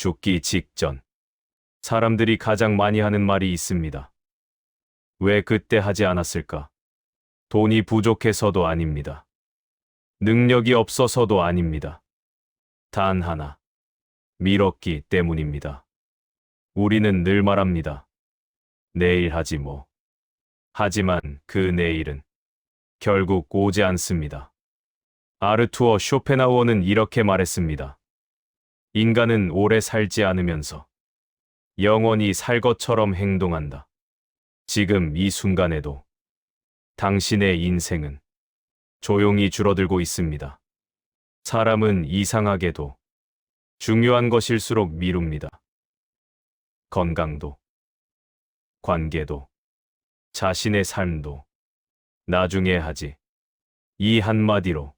죽기 직전 사람들이 가장 많이 하는 말이 있습니다. 왜 그때 하지 않았을까? 돈이 부족해서도 아닙니다. 능력이 없어서도 아닙니다. 단 하나, 미뤘기 때문입니다. 우리는 늘 말합니다. 내일 하지 뭐. 하지만 그 내일은 결국 오지 않습니다. 아르투어 쇼펜하우어는 이렇게 말했습니다. 인간은 오래 살지 않으면서 영원히 살 것처럼 행동한다. 지금 이 순간에도 당신의 인생은 조용히 줄어들고 있습니다. 사람은 이상하게도 중요한 것일수록 미룹니다. 건강도, 관계도, 자신의 삶도 나중에 하지. 이 한마디로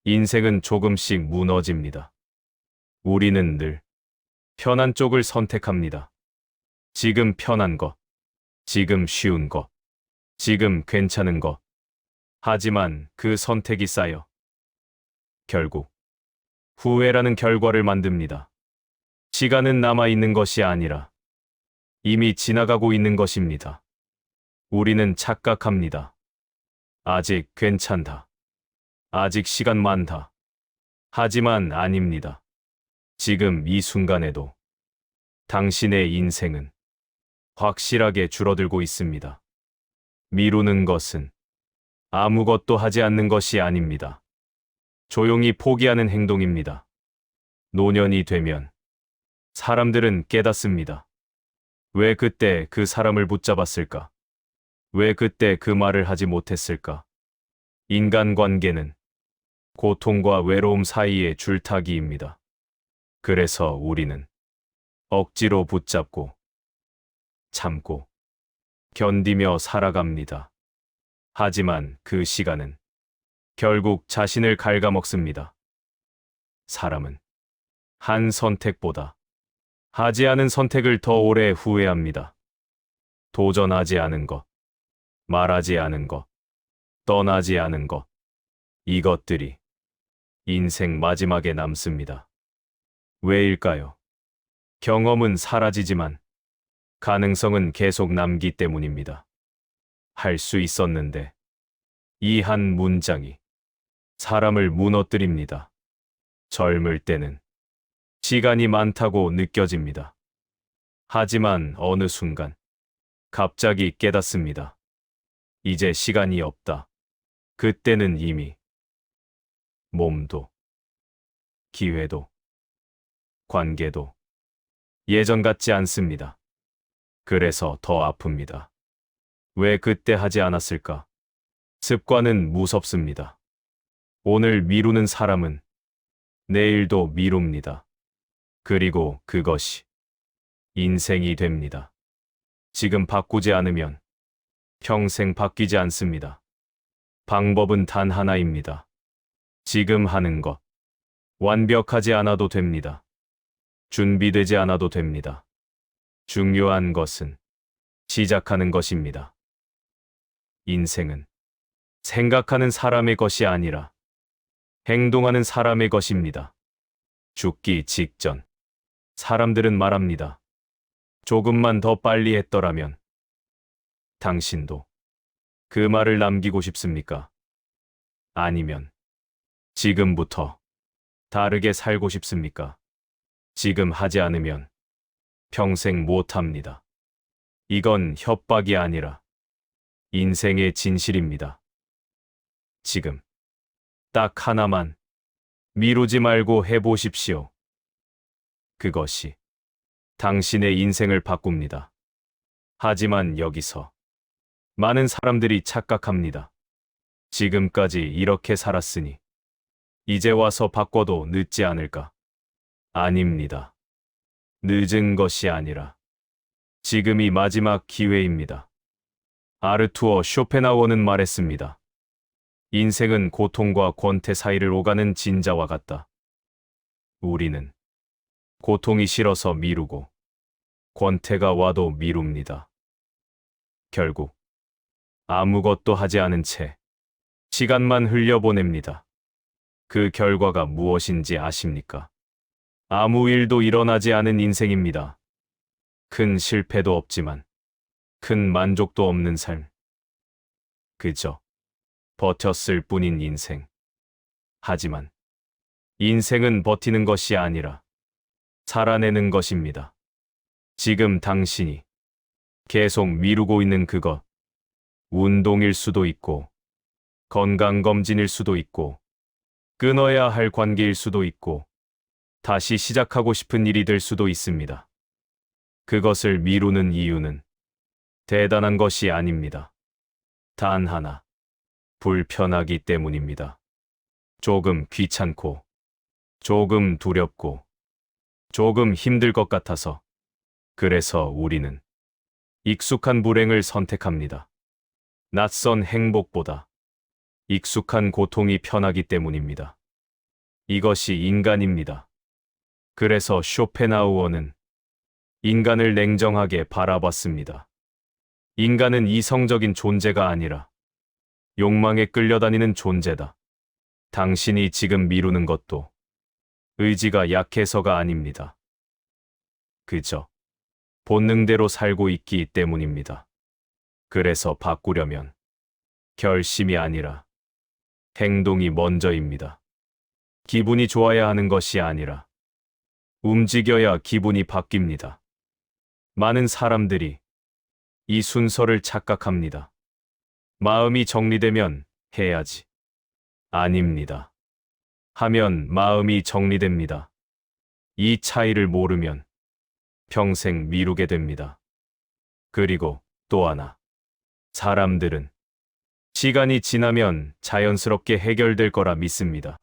인생은 조금씩 무너집니다. 우리는 늘 편한 쪽을 선택합니다. 지금 편한 것, 지금 쉬운 것, 지금 괜찮은 것. 하지만 그 선택이 쌓여 결국 후회라는 결과를 만듭니다. 시간은 남아있는 것이 아니라 이미 지나가고 있는 것입니다. 우리는 착각합니다. 아직 괜찮다. 아직 시간 많다. 하지만 아닙니다. 지금 이 순간에도 당신의 인생은 확실하게 줄어들고 있습니다. 미루는 것은 아무것도 하지 않는 것이 아닙니다. 조용히 포기하는 행동입니다. 노년이 되면 사람들은 깨닫습니다. 왜 그때 그 사람을 붙잡았을까? 왜 그때 그 말을 하지 못했을까? 인간관계는 고통과 외로움 사이의 줄타기입니다. 그래서 우리는 억지로 붙잡고 참고 견디며 살아갑니다. 하지만 그 시간은 결국 자신을 갉아먹습니다. 사람은 한 선택보다 하지 않은 선택을 더 오래 후회합니다. 도전하지 않은 것, 말하지 않은 것, 떠나지 않은 것, 이것들이 인생 마지막에 남습니다. 왜일까요? 경험은 사라지지만 가능성은 계속 남기 때문입니다. 할 수 있었는데 이 한 문장이 사람을 무너뜨립니다. 젊을 때는 시간이 많다고 느껴집니다. 하지만 어느 순간 갑자기 깨닫습니다. 이제 시간이 없다. 그때는 이미 몸도, 기회도, 관계도 예전 같지 않습니다. 그래서 더 아픕니다. 왜 그때 하지 않았을까? 습관은 무섭습니다. 오늘 미루는 사람은 내일도 미룹니다. 그리고 그것이 인생이 됩니다. 지금 바꾸지 않으면 평생 바뀌지 않습니다. 방법은 단 하나입니다. 지금 하는 것. 완벽하지 않아도 됩니다. 준비되지 않아도 됩니다. 중요한 것은 시작하는 것입니다. 인생은 생각하는 사람의 것이 아니라 행동하는 사람의 것입니다. 죽기 직전 사람들은 말합니다. 조금만 더 빨리 했더라면. 당신도 그 말을 남기고 싶습니까? 아니면 지금부터 다르게 살고 싶습니까? 지금 하지 않으면 평생 못합니다. 이건 협박이 아니라 인생의 진실입니다. 지금 딱 하나만 미루지 말고 해보십시오. 그것이 당신의 인생을 바꿉니다. 하지만 여기서 많은 사람들이 착각합니다. 지금까지 이렇게 살았으니 이제 와서 바꿔도 늦지 않을까? 아닙니다. 늦은 것이 아니라 지금이 마지막 기회입니다. 아르투어 쇼펜하우어는 말했습니다. 인생은 고통과 권태 사이를 오가는 진자와 같다. 우리는 고통이 싫어서 미루고 권태가 와도 미룹니다. 결국 아무것도 하지 않은 채 시간만 흘려보냅니다. 그 결과가 무엇인지 아십니까? 아무 일도 일어나지 않은 인생입니다. 큰 실패도 없지만 큰 만족도 없는 삶. 그저 버텼을 뿐인 인생. 하지만 인생은 버티는 것이 아니라 살아내는 것입니다. 지금 당신이 계속 미루고 있는 그것, 운동일 수도 있고, 건강검진일 수도 있고, 끊어야 할 관계일 수도 있고, 다시 시작하고 싶은 일이 될 수도 있습니다. 그것을 미루는 이유는 대단한 것이 아닙니다. 단 하나, 불편하기 때문입니다. 조금 귀찮고, 조금 두렵고, 조금 힘들 것 같아서. 그래서 우리는 익숙한 불행을 선택합니다. 낯선 행복보다 익숙한 고통이 편하기 때문입니다. 이것이 인간입니다. 그래서 쇼펜하우어는 인간을 냉정하게 바라봤습니다. 인간은 이성적인 존재가 아니라 욕망에 끌려다니는 존재다. 당신이 지금 미루는 것도 의지가 약해서가 아닙니다. 그저 본능대로 살고 있기 때문입니다. 그래서 바꾸려면 결심이 아니라 행동이 먼저입니다. 기분이 좋아야 하는 것이 아니라 움직여야 기분이 바뀝니다. 많은 사람들이 이 순서를 착각합니다. 마음이 정리되면 해야지. 아닙니다. 하면 마음이 정리됩니다. 이 차이를 모르면 평생 미루게 됩니다. 그리고 또 하나. 사람들은 시간이 지나면 자연스럽게 해결될 거라 믿습니다.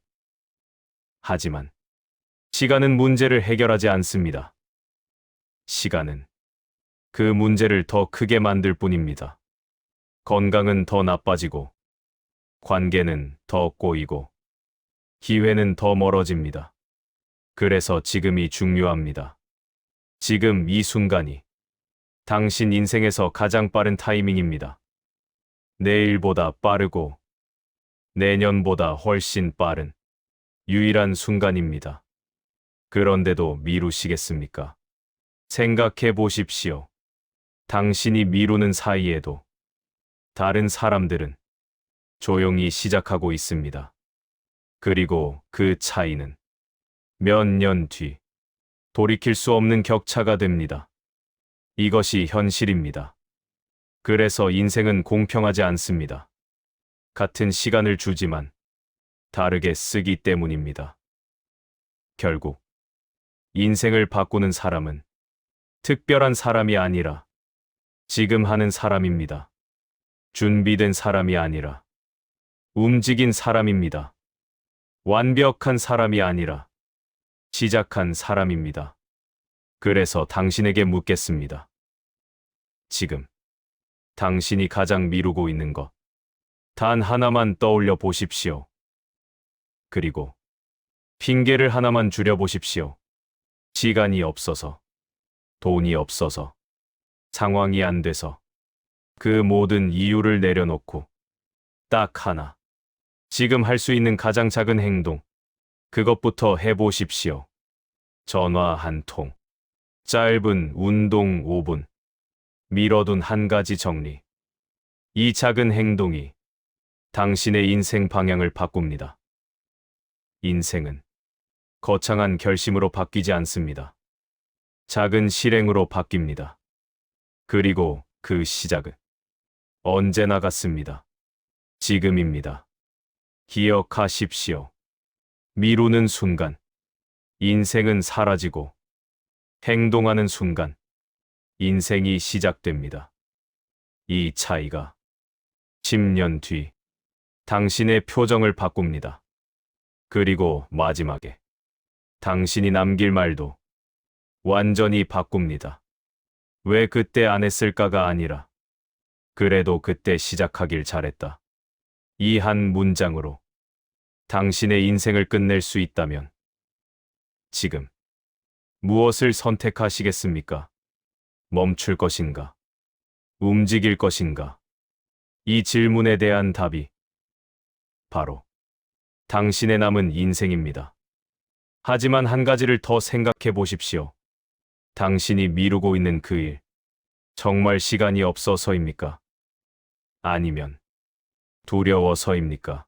하지만 시간은 문제를 해결하지 않습니다. 시간은 그 문제를 더 크게 만들 뿐입니다. 건강은 더 나빠지고, 관계는 더 꼬이고, 기회는 더 멀어집니다. 그래서 지금이 중요합니다. 지금 이 순간이 당신 인생에서 가장 빠른 타이밍입니다. 내일보다 빠르고 내년보다 훨씬 빠른 유일한 순간입니다. 그런데도 미루시겠습니까? 생각해 보십시오. 당신이 미루는 사이에도 다른 사람들은 조용히 시작하고 있습니다. 그리고 그 차이는 몇 년 뒤 돌이킬 수 없는 격차가 됩니다. 이것이 현실입니다. 그래서 인생은 공평하지 않습니다. 같은 시간을 주지만 다르게 쓰기 때문입니다. 결국 인생을 바꾸는 사람은 특별한 사람이 아니라 지금 하는 사람입니다. 준비된 사람이 아니라 움직인 사람입니다. 완벽한 사람이 아니라 시작한 사람입니다. 그래서 당신에게 묻겠습니다. 지금 당신이 가장 미루고 있는 것, 단 하나만 떠올려 보십시오. 그리고 핑계를 하나만 줄여 보십시오. 시간이 없어서, 돈이 없어서, 상황이 안 돼서, 그 모든 이유를 내려놓고 딱 하나, 지금 할 수 있는 가장 작은 행동, 그것부터 해보십시오. 전화 한 통, 짧은 운동 5분, 미뤄둔 한 가지 정리. 이 작은 행동이 당신의 인생 방향을 바꿉니다. 인생은 거창한 결심으로 바뀌지 않습니다. 작은 실행으로 바뀝니다. 그리고 그 시작은 언제나 같습니다. 지금입니다. 기억하십시오. 미루는 순간, 인생은 사라지고, 행동하는 순간, 인생이 시작됩니다. 이 차이가 10년 뒤 당신의 표정을 바꿉니다. 그리고 마지막에 당신이 남길 말도 완전히 바꿉니다. 왜 그때 안 했을까가 아니라 그래도 그때 시작하길 잘했다. 이 한 문장으로 당신의 인생을 끝낼 수 있다면 지금 무엇을 선택하시겠습니까? 멈출 것인가? 움직일 것인가? 이 질문에 대한 답이 바로 당신의 남은 인생입니다. 하지만 한 가지를 더 생각해 보십시오. 당신이 미루고 있는 그 일, 정말 시간이 없어서입니까? 아니면 두려워서입니까?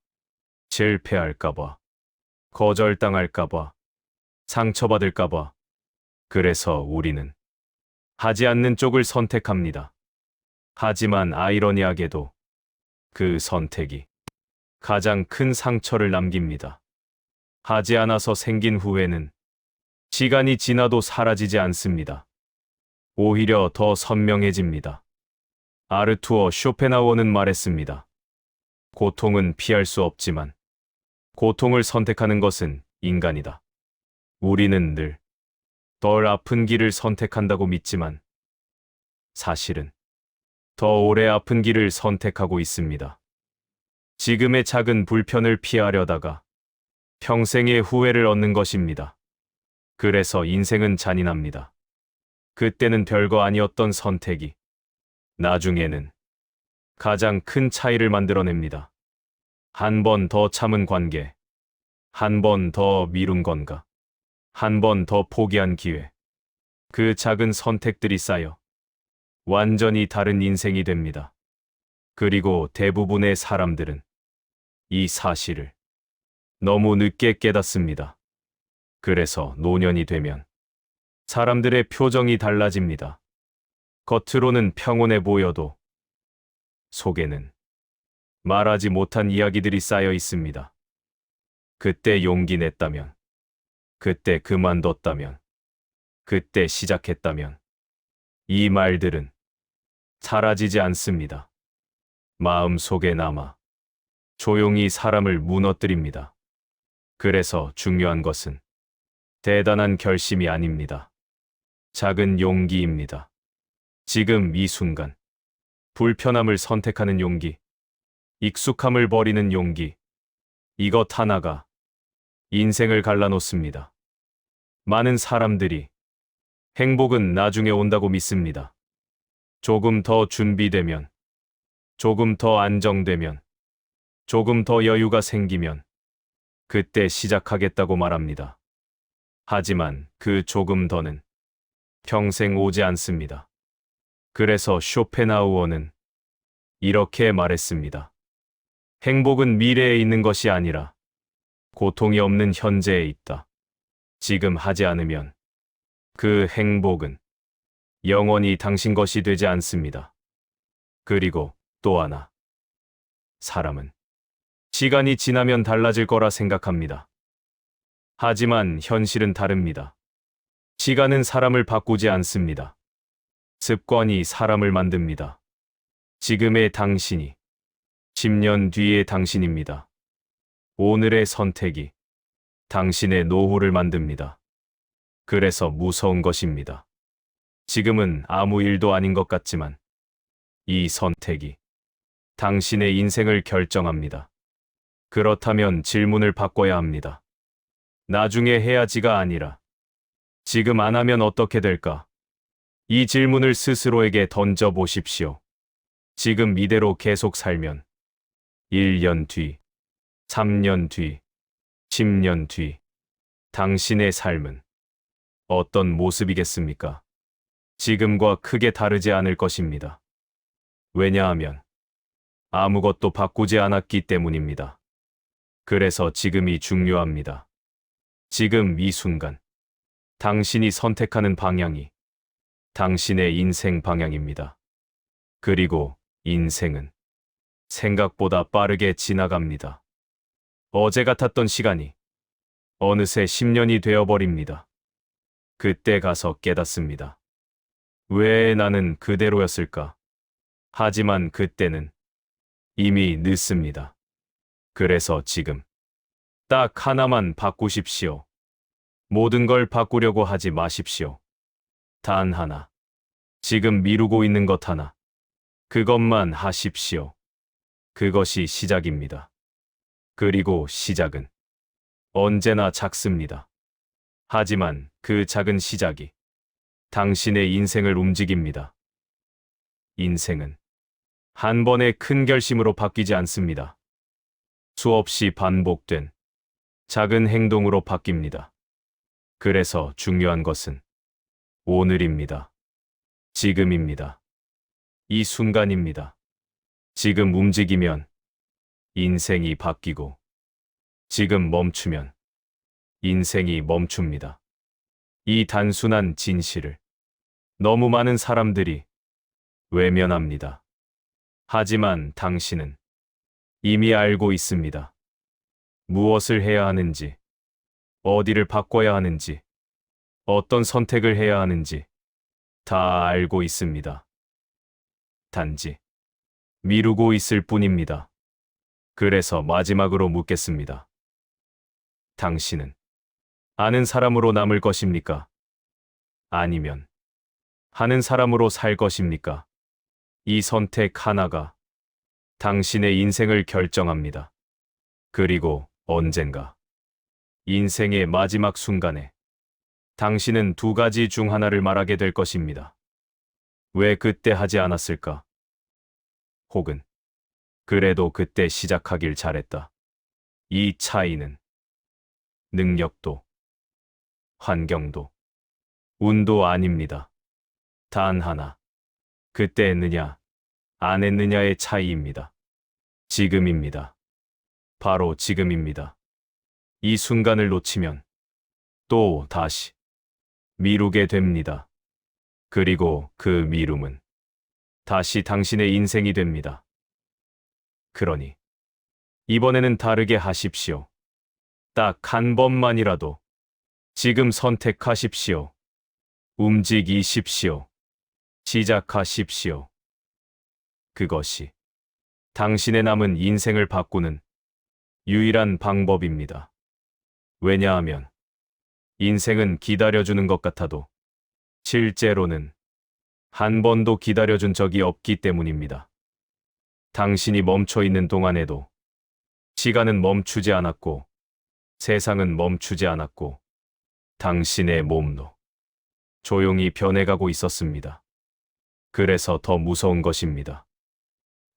실패할까봐, 거절당할까봐, 상처받을까봐. 그래서 우리는 하지 않는 쪽을 선택합니다. 하지만 아이러니하게도 그 선택이 가장 큰 상처를 남깁니다. 하지 않아서 생긴 후회는 시간이 지나도 사라지지 않습니다. 오히려 더 선명해집니다. 아르투어 쇼펜하우어는 말했습니다. 고통은 피할 수 없지만 고통을 선택하는 것은 인간이다. 우리는 늘 덜 아픈 길을 선택한다고 믿지만 사실은 더 오래 아픈 길을 선택하고 있습니다. 지금의 작은 불편을 피하려다가 평생의 후회를 얻는 것입니다. 그래서 인생은 잔인합니다. 그때는 별거 아니었던 선택이 나중에는 가장 큰 차이를 만들어냅니다. 한 번 더 참은 관계, 한 번 더 미룬 건가, 한 번 더 포기한 기회. 그 작은 선택들이 쌓여 완전히 다른 인생이 됩니다. 그리고 대부분의 사람들은 이 사실을 너무 늦게 깨닫습니다. 그래서 노년이 되면 사람들의 표정이 달라집니다. 겉으로는 평온해 보여도 속에는 말하지 못한 이야기들이 쌓여 있습니다. 그때 용기 냈다면, 그때 그만뒀다면, 그때 시작했다면, 이 말들은 사라지지 않습니다. 마음 속에 남아 조용히 사람을 무너뜨립니다. 그래서 중요한 것은 대단한 결심이 아닙니다. 작은 용기입니다. 지금 이 순간, 불편함을 선택하는 용기, 익숙함을 버리는 용기, 이것 하나가 인생을 갈라놓습니다. 많은 사람들이 행복은 나중에 온다고 믿습니다. 조금 더 준비되면, 조금 더 안정되면, 조금 더 여유가 생기면, 그때 시작하겠다고 말합니다. 하지만 그 조금 더는 평생 오지 않습니다. 그래서 쇼펜하우어는 이렇게 말했습니다. 행복은 미래에 있는 것이 아니라 고통이 없는 현재에 있다. 지금 하지 않으면 그 행복은 영원히 당신 것이 되지 않습니다. 그리고 또 하나. 사람은 시간이 지나면 달라질 거라 생각합니다. 하지만 현실은 다릅니다. 시간은 사람을 바꾸지 않습니다. 습관이 사람을 만듭니다. 지금의 당신이 10년 뒤의 당신입니다. 오늘의 선택이 당신의 노후를 만듭니다. 그래서 무서운 것입니다. 지금은 아무 일도 아닌 것 같지만 이 선택이 당신의 인생을 결정합니다. 그렇다면 질문을 바꿔야 합니다. 나중에 해야지가 아니라 지금 안 하면 어떻게 될까? 이 질문을 스스로에게 던져 보십시오. 지금 이대로 계속 살면 1년 뒤, 3년 뒤, 10년 뒤, 당신의 삶은 어떤 모습이겠습니까? 지금과 크게 다르지 않을 것입니다. 왜냐하면 아무것도 바꾸지 않았기 때문입니다. 그래서 지금이 중요합니다. 지금 이 순간, 당신이 선택하는 방향이 당신의 인생 방향입니다. 그리고 인생은 생각보다 빠르게 지나갑니다. 어제 같았던 시간이 어느새 10년이 되어버립니다. 그때 가서 깨닫습니다. 왜 나는 그대로였을까? 하지만 그때는 이미 늦습니다. 그래서 지금 딱 하나만 바꾸십시오. 모든 걸 바꾸려고 하지 마십시오. 단 하나. 지금 미루고 있는 것 하나. 그것만 하십시오. 그것이 시작입니다. 그리고 시작은 언제나 작습니다. 하지만 그 작은 시작이 당신의 인생을 움직입니다. 인생은 한 번의 큰 결심으로 바뀌지 않습니다. 수없이 반복된 작은 행동으로 바뀝니다. 그래서 중요한 것은 오늘입니다. 지금입니다. 이 순간입니다. 지금 움직이면 인생이 바뀌고, 지금 멈추면 인생이 멈춥니다. 이 단순한 진실을 너무 많은 사람들이 외면합니다. 하지만 당신은 이미 알고 있습니다. 무엇을 해야 하는지, 어디를 바꿔야 하는지, 어떤 선택을 해야 하는지 다 알고 있습니다. 단지 미루고 있을 뿐입니다. 그래서 마지막으로 묻겠습니다. 당신은 아는 사람으로 남을 것입니까? 아니면 하는 사람으로 살 것입니까? 이 선택 하나가 당신의 인생을 결정합니다. 그리고 언젠가 인생의 마지막 순간에 당신은 두 가지 중 하나를 말하게 될 것입니다. 왜 그때 하지 않았을까? 혹은 그래도 그때 시작하길 잘했다. 이 차이는 능력도, 환경도, 운도 아닙니다. 단 하나. 그때 했느냐, 안 했느냐의 차이입니다. 지금입니다. 바로 지금입니다. 이 순간을 놓치면 또 다시 미루게 됩니다. 그리고 그 미룸은 다시 당신의 인생이 됩니다. 그러니 이번에는 다르게 하십시오. 딱 한 번만이라도 지금 선택하십시오. 움직이십시오. 시작하십시오. 그것이 당신의 남은 인생을 바꾸는 유일한 방법입니다. 왜냐하면 인생은 기다려주는 것 같아도 실제로는 한 번도 기다려준 적이 없기 때문입니다. 당신이 멈춰 있는 동안에도 시간은 멈추지 않았고 세상은 멈추지 않았고 당신의 몸도 조용히 변해가고 있었습니다. 그래서 더 무서운 것입니다.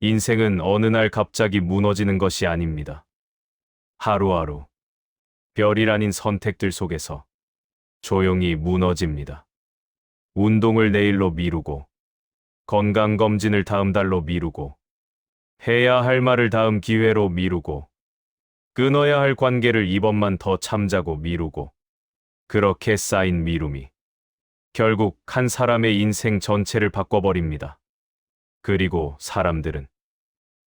인생은 어느 날 갑자기 무너지는 것이 아닙니다. 하루하루 별일 아닌 선택들 속에서 조용히 무너집니다. 운동을 내일로 미루고, 건강검진을 다음 달로 미루고, 해야 할 말을 다음 기회로 미루고, 끊어야 할 관계를 이번만 더 참자고 미루고, 그렇게 쌓인 미룸이 결국 한 사람의 인생 전체를 바꿔버립니다. 그리고 사람들은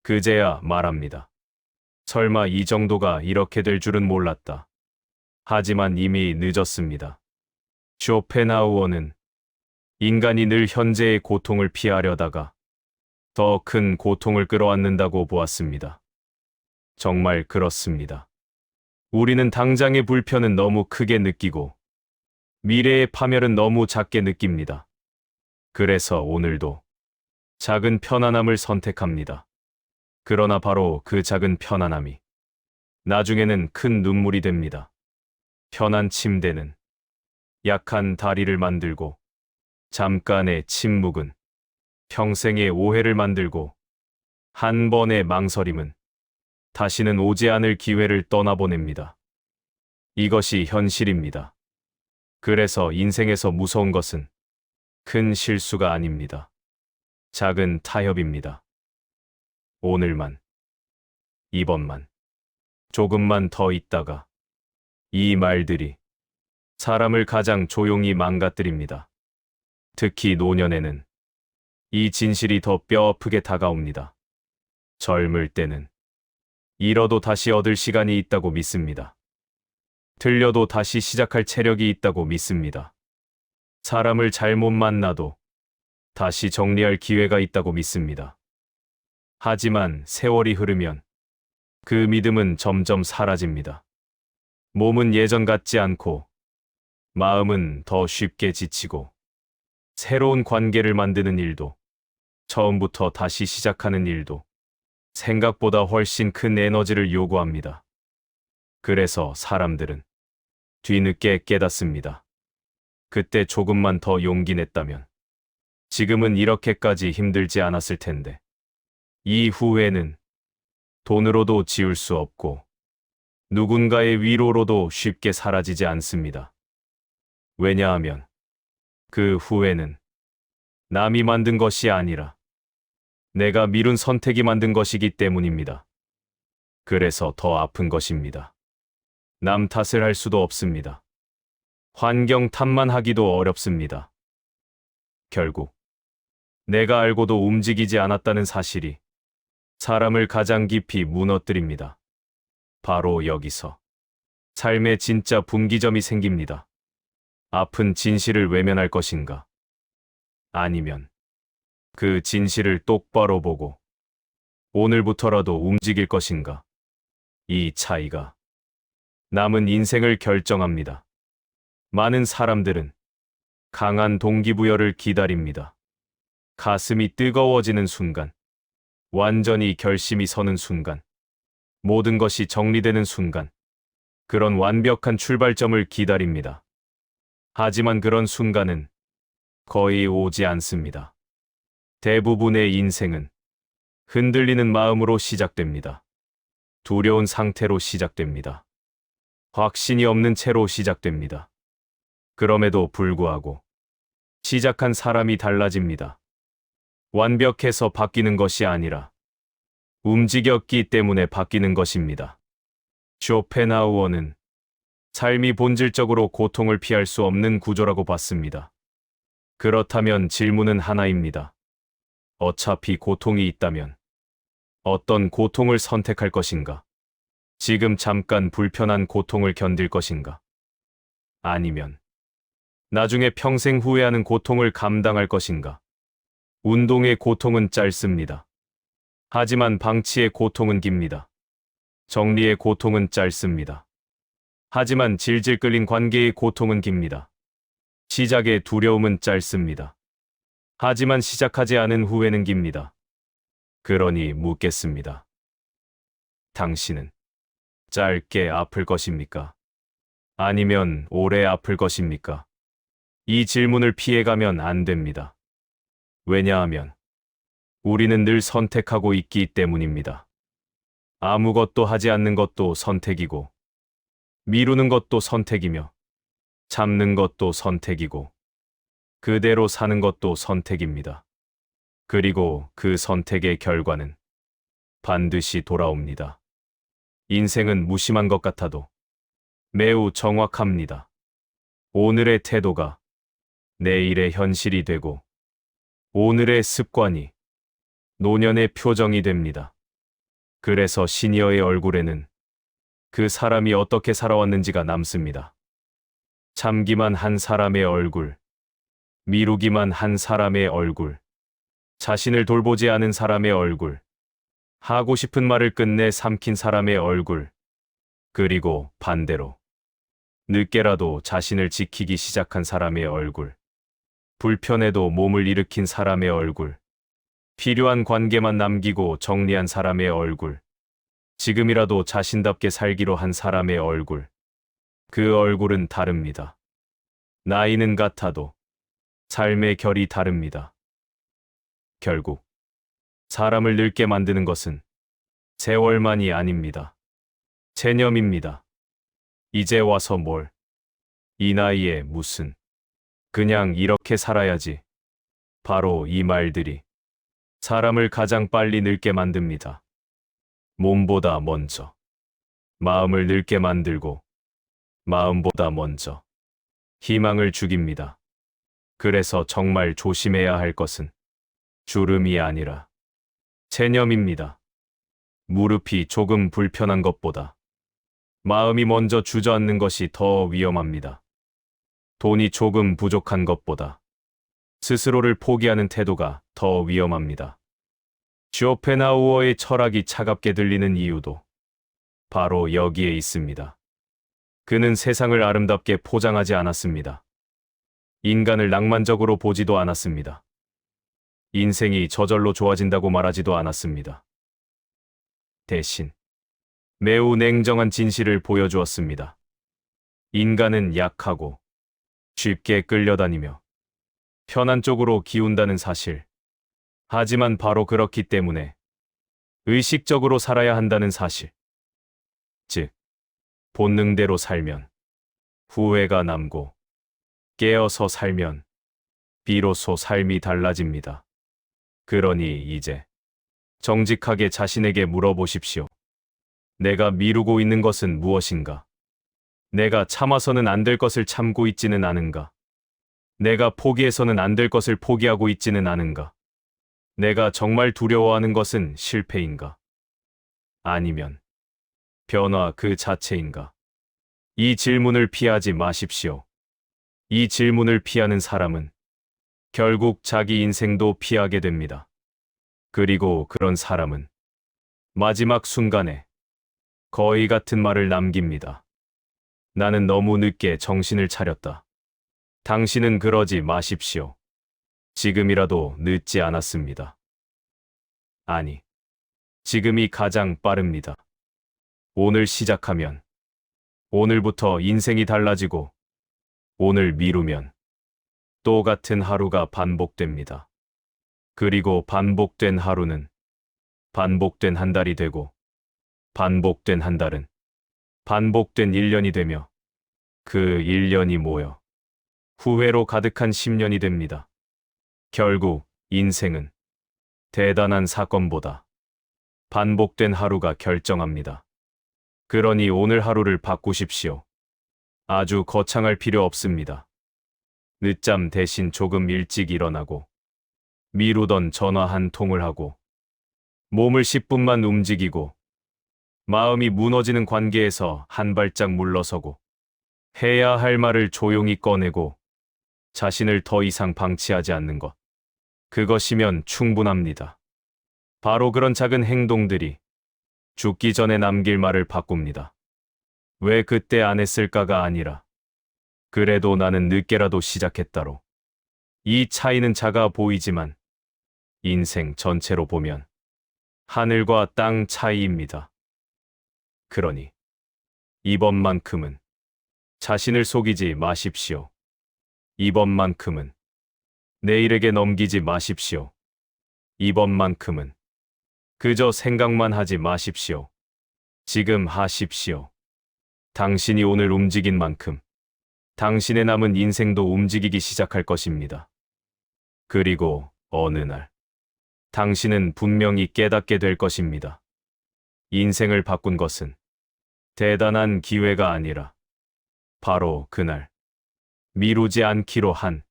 그제야 말합니다. 설마 이 정도가 이렇게 될 줄은 몰랐다. 하지만 이미 늦었습니다. 쇼펜하우어는 인간이 늘 현재의 고통을 피하려다가 더 큰 고통을 끌어안는다고 보았습니다. 정말 그렇습니다. 우리는 당장의 불편은 너무 크게 느끼고 미래의 파멸은 너무 작게 느낍니다. 그래서 오늘도 작은 편안함을 선택합니다. 그러나 바로 그 작은 편안함이 나중에는 큰 눈물이 됩니다. 편한 침대는 약한 다리를 만들고 잠깐의 침묵은 평생의 오해를 만들고 한 번의 망설임은 다시는 오지 않을 기회를 떠나보냅니다. 이것이 현실입니다. 그래서 인생에서 무서운 것은 큰 실수가 아닙니다. 작은 타협입니다. 오늘만, 이번만, 조금만 더 있다가 이 말들이 사람을 가장 조용히 망가뜨립니다. 특히 노년에는 이 진실이 더 뼈아프게 다가옵니다. 젊을 때는 잃어도 다시 얻을 시간이 있다고 믿습니다. 틀려도 다시 시작할 체력이 있다고 믿습니다. 사람을 잘못 만나도 다시 정리할 기회가 있다고 믿습니다. 하지만 세월이 흐르면 그 믿음은 점점 사라집니다. 몸은 예전 같지 않고 마음은 더 쉽게 지치고 새로운 관계를 만드는 일도 처음부터 다시 시작하는 일도 생각보다 훨씬 큰 에너지를 요구합니다. 그래서 사람들은 뒤늦게 깨닫습니다. 그때 조금만 더 용기 냈다면 지금은 이렇게까지 힘들지 않았을 텐데. 이 후회는 돈으로도 지울 수 없고 누군가의 위로로도 쉽게 사라지지 않습니다. 왜냐하면 그 후회는 남이 만든 것이 아니라 내가 미룬 선택이 만든 것이기 때문입니다. 그래서 더 아픈 것입니다. 남 탓을 할 수도 없습니다. 환경 탓만 하기도 어렵습니다. 결국 내가 알고도 움직이지 않았다는 사실이 사람을 가장 깊이 무너뜨립니다. 바로 여기서 삶의 진짜 분기점이 생깁니다. 아픈 진실을 외면할 것인가? 아니면 그 진실을 똑바로 보고 오늘부터라도 움직일 것인가? 이 차이가 남은 인생을 결정합니다. 많은 사람들은 강한 동기부여를 기다립니다. 가슴이 뜨거워지는 순간, 완전히 결심이 서는 순간, 모든 것이 정리되는 순간, 그런 완벽한 출발점을 기다립니다. 하지만 그런 순간은 거의 오지 않습니다. 대부분의 인생은 흔들리는 마음으로 시작됩니다. 두려운 상태로 시작됩니다. 확신이 없는 채로 시작됩니다. 그럼에도 불구하고 시작한 사람이 달라집니다. 완벽해서 바뀌는 것이 아니라 움직였기 때문에 바뀌는 것입니다. 쇼펜하우어는 삶이 본질적으로 고통을 피할 수 없는 구조라고 봤습니다. 그렇다면 질문은 하나입니다. 어차피 고통이 있다면 어떤 고통을 선택할 것인가? 지금 잠깐 불편한 고통을 견딜 것인가? 아니면 나중에 평생 후회하는 고통을 감당할 것인가? 운동의 고통은 짧습니다. 하지만 방치의 고통은 깁니다. 정리의 고통은 짧습니다. 하지만 질질 끌린 관계의 고통은 깁니다. 시작의 두려움은 짧습니다. 하지만 시작하지 않은 후회는 깁니다. 그러니 묻겠습니다. 당신은 짧게 아플 것입니까? 아니면 오래 아플 것입니까? 이 질문을 피해가면 안 됩니다. 왜냐하면 우리는 늘 선택하고 있기 때문입니다. 아무것도 하지 않는 것도 선택이고, 미루는 것도 선택이며, 참는 것도 선택이고, 그대로 사는 것도 선택입니다. 그리고 그 선택의 결과는 반드시 돌아옵니다. 인생은 무심한 것 같아도 매우 정확합니다. 오늘의 태도가 내일의 현실이 되고, 오늘의 습관이 노년의 표정이 됩니다. 그래서 시니어의 얼굴에는 그 사람이 어떻게 살아왔는지가 남습니다. 참기만 한 사람의 얼굴, 미루기만 한 사람의 얼굴, 자신을 돌보지 않은 사람의 얼굴, 하고 싶은 말을 끝내 삼킨 사람의 얼굴, 그리고 반대로 늦게라도 자신을 지키기 시작한 사람의 얼굴, 불편해도 몸을 일으킨 사람의 얼굴, 필요한 관계만 남기고 정리한 사람의 얼굴, 지금이라도 자신답게 살기로 한 사람의 얼굴. 그 얼굴은 다릅니다. 나이는 같아도 삶의 결이 다릅니다. 결국 사람을 늙게 만드는 것은 세월만이 아닙니다. 체념입니다. 이제 와서 뭘, 이 나이에 무슨, 그냥 이렇게 살아야지. 바로 이 말들이 사람을 가장 빨리 늙게 만듭니다. 몸보다 먼저 마음을 늙게 만들고, 마음보다 먼저 희망을 죽입니다. 그래서 정말 조심해야 할 것은 주름이 아니라 체념입니다. 무릎이 조금 불편한 것보다 마음이 먼저 주저앉는 것이 더 위험합니다. 돈이 조금 부족한 것보다 스스로를 포기하는 태도가 더 위험합니다. 쇼펜하우어의 철학이 차갑게 들리는 이유도 바로 여기에 있습니다. 그는 세상을 아름답게 포장하지 않았습니다. 인간을 낭만적으로 보지도 않았습니다. 인생이 저절로 좋아진다고 말하지도 않았습니다. 대신 매우 냉정한 진실을 보여주었습니다. 인간은 약하고 쉽게 끌려다니며 편한 쪽으로 기운다는 사실. 하지만 바로 그렇기 때문에 의식적으로 살아야 한다는 사실. 즉, 본능대로 살면 후회가 남고 깨어서 살면 비로소 삶이 달라집니다. 그러니 이제 정직하게 자신에게 물어보십시오. 내가 미루고 있는 것은 무엇인가? 내가 참아서는 안 될 것을 참고 있지는 않은가? 내가 포기해서는 안 될 것을 포기하고 있지는 않은가? 내가 정말 두려워하는 것은 실패인가? 아니면 변화 그 자체인가? 이 질문을 피하지 마십시오. 이 질문을 피하는 사람은 결국 자기 인생도 피하게 됩니다. 그리고 그런 사람은 마지막 순간에 거의 같은 말을 남깁니다. 나는 너무 늦게 정신을 차렸다. 당신은 그러지 마십시오. 지금이라도 늦지 않았습니다. 아니, 지금이 가장 빠릅니다. 오늘 시작하면 오늘부터 인생이 달라지고 오늘 미루면 또 같은 하루가 반복됩니다. 그리고 반복된 하루는 반복된 한 달이 되고 반복된 한 달은 반복된 1년이 되며 그 1년이 모여 후회로 가득한 10년이 됩니다. 결국 인생은 대단한 사건보다 반복된 하루가 결정합니다. 그러니 오늘 하루를 바꾸십시오. 아주 거창할 필요 없습니다. 늦잠 대신 조금 일찍 일어나고 미루던 전화 한 통을 하고 몸을 10분만 움직이고 마음이 무너지는 관계에서 한 발짝 물러서고 해야 할 말을 조용히 꺼내고 자신을 더 이상 방치하지 않는 것. 그것이면 충분합니다. 바로 그런 작은 행동들이 죽기 전에 남길 말을 바꿉니다. 왜 그때 안 했을까가 아니라 그래도 나는 늦게라도 시작했다로. 이 차이는 작아 보이지만 인생 전체로 보면 하늘과 땅 차이입니다. 그러니 이번만큼은 자신을 속이지 마십시오. 이번만큼은 내일에게 넘기지 마십시오. 이번만큼은 그저 생각만 하지 마십시오. 지금 하십시오. 당신이 오늘 움직인 만큼 당신의 남은 인생도 움직이기 시작할 것입니다. 그리고 어느 날 당신은 분명히 깨닫게 될 것입니다. 인생을 바꾼 것은 대단한 기회가 아니라 바로 그날 미루지 않기로 한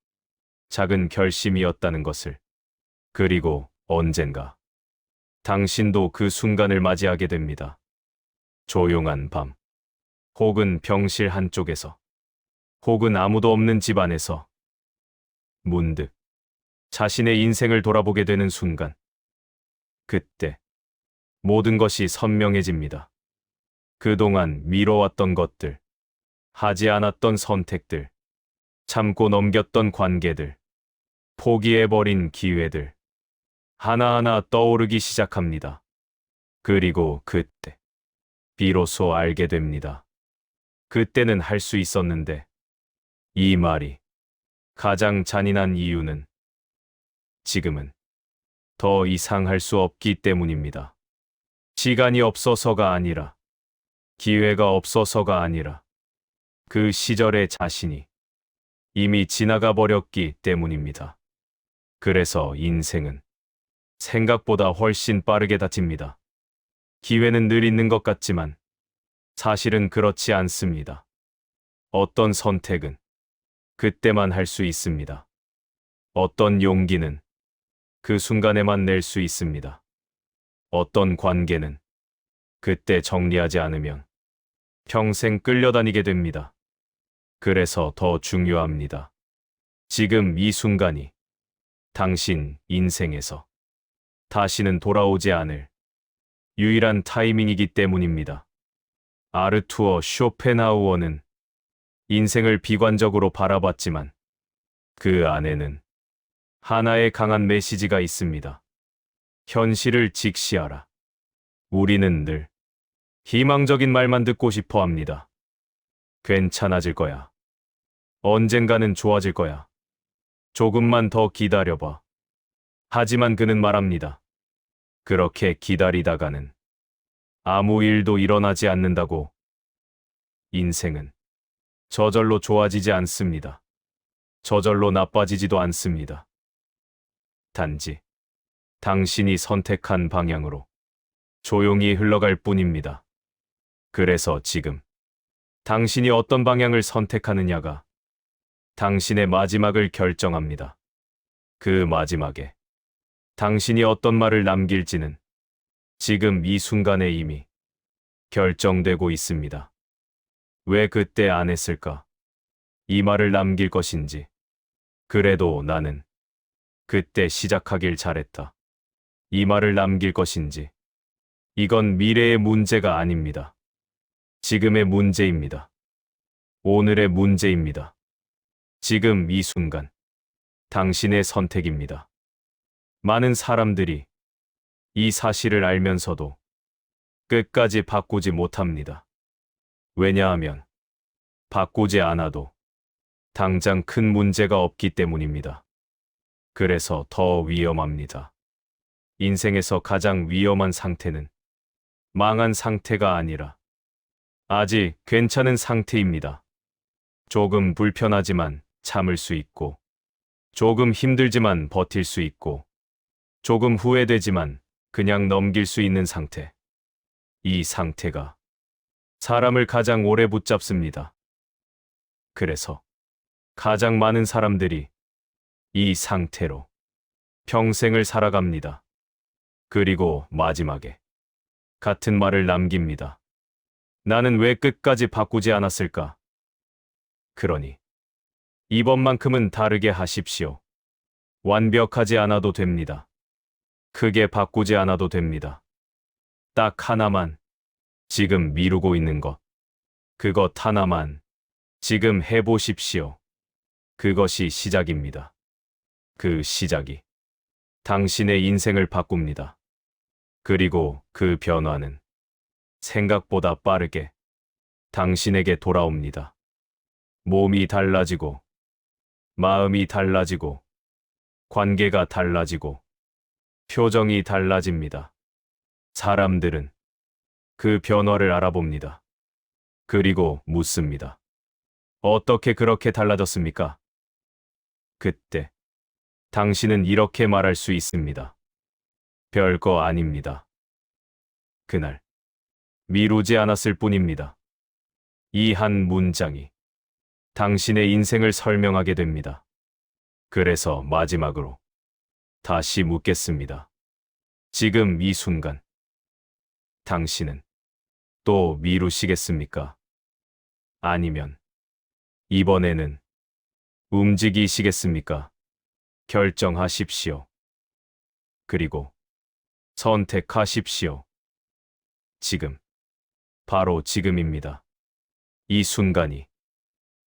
작은 결심이었다는 것을. 그리고 언젠가 당신도 그 순간을 맞이하게 됩니다. 조용한 밤, 혹은 병실 한쪽에서, 혹은 아무도 없는 집 안에서 문득 자신의 인생을 돌아보게 되는 순간, 그때 모든 것이 선명해집니다. 그동안 미뤄왔던 것들, 하지 않았던 선택들, 참고 넘겼던 관계들, 포기해버린 기회들, 하나하나 떠오르기 시작합니다. 그리고 그때 비로소 알게 됩니다. 그때는 할 수 있었는데. 이 말이 가장 잔인한 이유는 지금은 더 이상 할 수 없기 때문입니다. 시간이 없어서가 아니라, 기회가 없어서가 아니라, 그 시절의 자신이 이미 지나가 버렸기 때문입니다. 그래서 인생은 생각보다 훨씬 빠르게 닥칩니다. 기회는 늘 있는 것 같지만 사실은 그렇지 않습니다. 어떤 선택은 그때만 할 수 있습니다. 어떤 용기는 그 순간에만 낼 수 있습니다. 어떤 관계는 그때 정리하지 않으면 평생 끌려다니게 됩니다. 그래서 더 중요합니다. 지금 이 순간이 당신 인생에서 다시는 돌아오지 않을 유일한 타이밍이기 때문입니다. 아르투어 쇼펜하우어는 인생을 비관적으로 바라봤지만 그 안에는 하나의 강한 메시지가 있습니다. 현실을 직시하라. 우리는 늘 희망적인 말만 듣고 싶어 합니다. 괜찮아질 거야. 언젠가는 좋아질 거야. 조금만 더 기다려봐. 하지만 그는 말합니다. 그렇게 기다리다가는 아무 일도 일어나지 않는다고. 인생은 저절로 좋아지지 않습니다. 저절로 나빠지지도 않습니다. 단지 당신이 선택한 방향으로 조용히 흘러갈 뿐입니다. 그래서 지금 당신이 어떤 방향을 선택하느냐가 당신의 마지막을 결정합니다. 그 마지막에 당신이 어떤 말을 남길지는 지금 이 순간에 이미 결정되고 있습니다. 왜 그때 안 했을까? 이 말을 남길 것인지, 그래도 나는 그때 시작하길 잘했다. 이 말을 남길 것인지, 이건 미래의 문제가 아닙니다. 지금의 문제입니다. 오늘의 문제입니다. 지금 이 순간, 당신의 선택입니다. 많은 사람들이 이 사실을 알면서도 끝까지 바꾸지 못합니다. 왜냐하면 바꾸지 않아도 당장 큰 문제가 없기 때문입니다. 그래서 더 위험합니다. 인생에서 가장 위험한 상태는 망한 상태가 아니라 아직 괜찮은 상태입니다. 조금 불편하지만 참을 수 있고, 조금 힘들지만 버틸 수 있고, 조금 후회되지만 그냥 넘길 수 있는 상태. 이 상태가 사람을 가장 오래 붙잡습니다. 그래서 가장 많은 사람들이 이 상태로 평생을 살아갑니다. 그리고 마지막에 같은 말을 남깁니다. 나는 왜 끝까지 바꾸지 않았을까? 그러니 이번만큼은 다르게 하십시오. 완벽하지 않아도 됩니다. 크게 바꾸지 않아도 됩니다. 딱 하나만, 지금 미루고 있는 것, 그것 하나만 지금 해보십시오. 그것이 시작입니다. 그 시작이 당신의 인생을 바꿉니다. 그리고 그 변화는 생각보다 빠르게 당신에게 돌아옵니다. 몸이 달라지고, 마음이 달라지고, 관계가 달라지고, 표정이 달라집니다. 사람들은 그 변화를 알아봅니다. 그리고 묻습니다. 어떻게 그렇게 달라졌습니까? 그때 당신은 이렇게 말할 수 있습니다. 별거 아닙니다. 그날 미루지 않았을 뿐입니다. 이 한 문장이 당신의 인생을 설명하게 됩니다. 그래서 마지막으로 다시 묻겠습니다. 지금 이 순간 당신은 또 미루시겠습니까? 아니면 이번에는 움직이시겠습니까? 결정하십시오. 그리고 선택하십시오. 지금, 바로 지금입니다. 이 순간이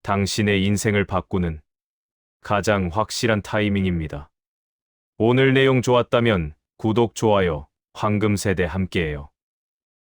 당신의 인생을 바꾸는 가장 확실한 타이밍입니다. 오늘 내용 좋았다면 구독, 좋아요, 황금세대 함께해요.